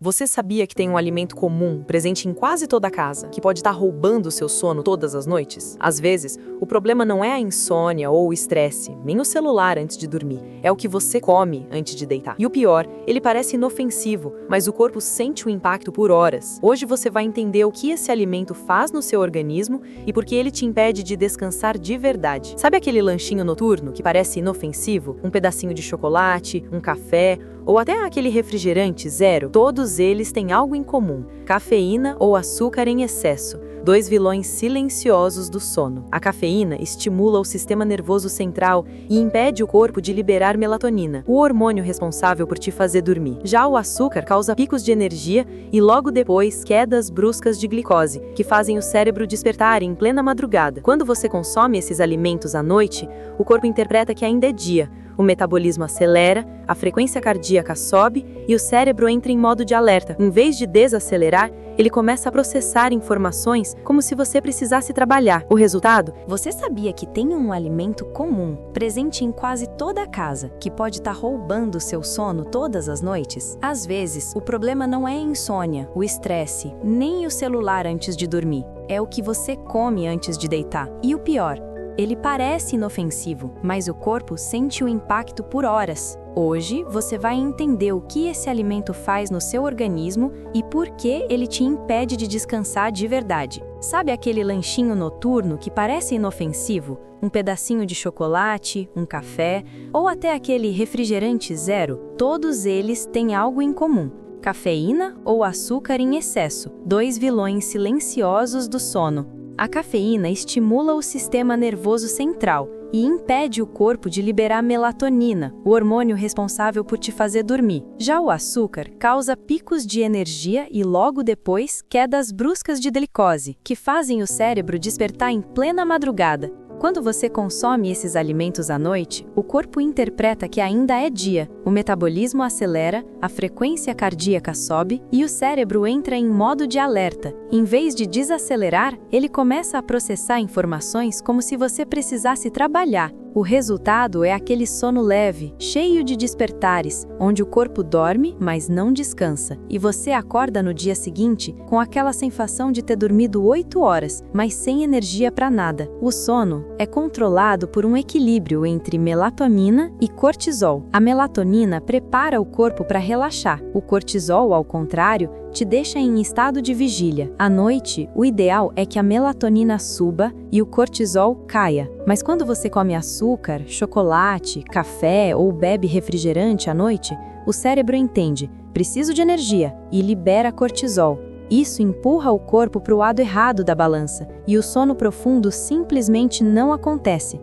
Você sabia que tem um alimento comum presente em quase toda a casa, que pode estar roubando o seu sono todas as noites? Às vezes, o problema não é a insônia ou o estresse, nem o celular antes de dormir. É o que você come antes de deitar. E o pior, ele parece inofensivo, mas o corpo sente o impacto por horas. Hoje você vai entender o que esse alimento faz no seu organismo e por que ele te impede de descansar de verdade. Sabe aquele lanchinho noturno que parece inofensivo? Um pedacinho de chocolate, um café ou até aquele refrigerante zero? Todos eles têm algo em comum: cafeína ou açúcar em excesso, dois vilões silenciosos do sono. A cafeína estimula o sistema nervoso central e impede o corpo de liberar melatonina, o hormônio responsável por te fazer dormir. Já o açúcar causa picos de energia e logo depois quedas bruscas de glicose, que fazem o cérebro despertar em plena madrugada. Quando você consome esses alimentos à noite, o corpo interpreta que ainda é dia. O metabolismo acelera, a frequência cardíaca sobe e o cérebro entra em modo de alerta. Em vez de desacelerar, ele começa a processar informações como se você precisasse trabalhar. O resultado? Você sabia que tem um alimento comum, presente em quase toda a casa, que pode estar roubando o seu sono todas as noites? Às vezes, o problema não é a insônia, o estresse, nem o celular antes de dormir. É o que você come antes de deitar. E o pior, ele parece inofensivo, mas o corpo sente o impacto por horas. Hoje, você vai entender o que esse alimento faz no seu organismo e por que ele te impede de descansar de verdade. Sabe aquele lanchinho noturno que parece inofensivo? Um pedacinho de chocolate, um café ou até aquele refrigerante zero? Todos eles têm algo em comum: cafeína ou açúcar em excesso, dois vilões silenciosos do sono. A cafeína estimula o sistema nervoso central e impede o corpo de liberar melatonina, o hormônio responsável por te fazer dormir. Já o açúcar causa picos de energia e logo depois quedas bruscas de glicose, que fazem o cérebro despertar em plena madrugada. Quando você consome esses alimentos à noite, o corpo interpreta que ainda é dia, o metabolismo acelera, a frequência cardíaca sobe e o cérebro entra em modo de alerta. Em vez de desacelerar, ele começa a processar informações como se você precisasse trabalhar. O resultado é aquele sono leve, cheio de despertares, onde o corpo dorme, mas não descansa, e você acorda no dia seguinte com aquela sensação de ter dormido 8 horas, mas sem energia para nada. O sono é controlado por um equilíbrio entre melatonina e cortisol. A melatonina prepara o corpo para relaxar. O cortisol, ao contrário, te deixa em estado de vigília. À noite, o ideal é que a melatonina suba e o cortisol caia. Mas quando você come açúcar, chocolate, café ou bebe refrigerante à noite, o cérebro entende: preciso de energia, e libera cortisol. Isso empurra o corpo para o lado errado da balança, e o sono profundo simplesmente não acontece.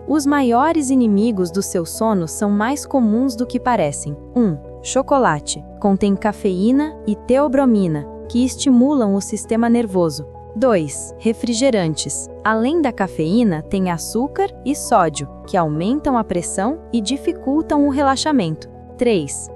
Os maiores inimigos do seu sono são mais comuns do que parecem. 1. Chocolate. Contém cafeína e teobromina, que estimulam o sistema nervoso. 2. Refrigerantes. Além da cafeína, tem açúcar e sódio, que aumentam a pressão e dificultam o relaxamento. 3.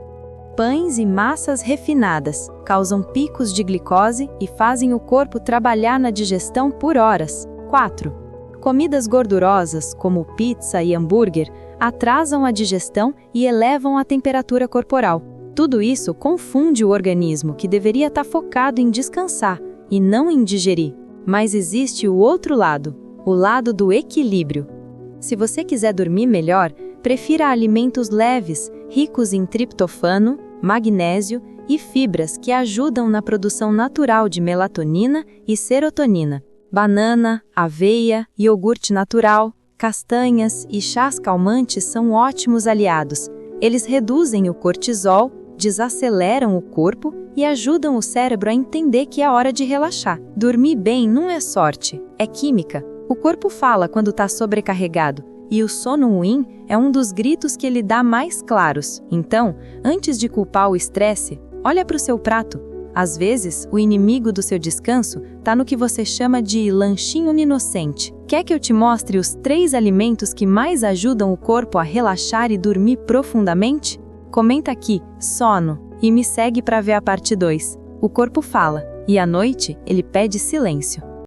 Pães e massas refinadas. Causam picos de glicose e fazem o corpo trabalhar na digestão por horas. 4. Comidas gordurosas, como pizza e hambúrguer, atrasam a digestão e elevam a temperatura corporal. Tudo isso confunde o organismo, que deveria estar focado em descansar e não em digerir. Mas existe o outro lado, o lado do equilíbrio. Se você quiser dormir melhor, prefira alimentos leves, ricos em triptofano, magnésio e fibras que ajudam na produção natural de melatonina e serotonina. Banana, aveia, iogurte natural, castanhas e chás calmantes são ótimos aliados. Eles reduzem o cortisol, desaceleram o corpo e ajudam o cérebro a entender que é hora de relaxar. Dormir bem não é sorte, é química. O corpo fala quando está sobrecarregado, e o sono ruim é um dos gritos que ele dá mais claros. Então, antes de culpar o estresse, olha para o seu prato. Às vezes, o inimigo do seu descanso está no que você chama de lanchinho inocente. Quer que eu te mostre os 3 alimentos que mais ajudam o corpo a relaxar e dormir profundamente? Comenta aqui, sono, e me segue para ver a parte 2. O corpo fala, e à noite ele pede silêncio.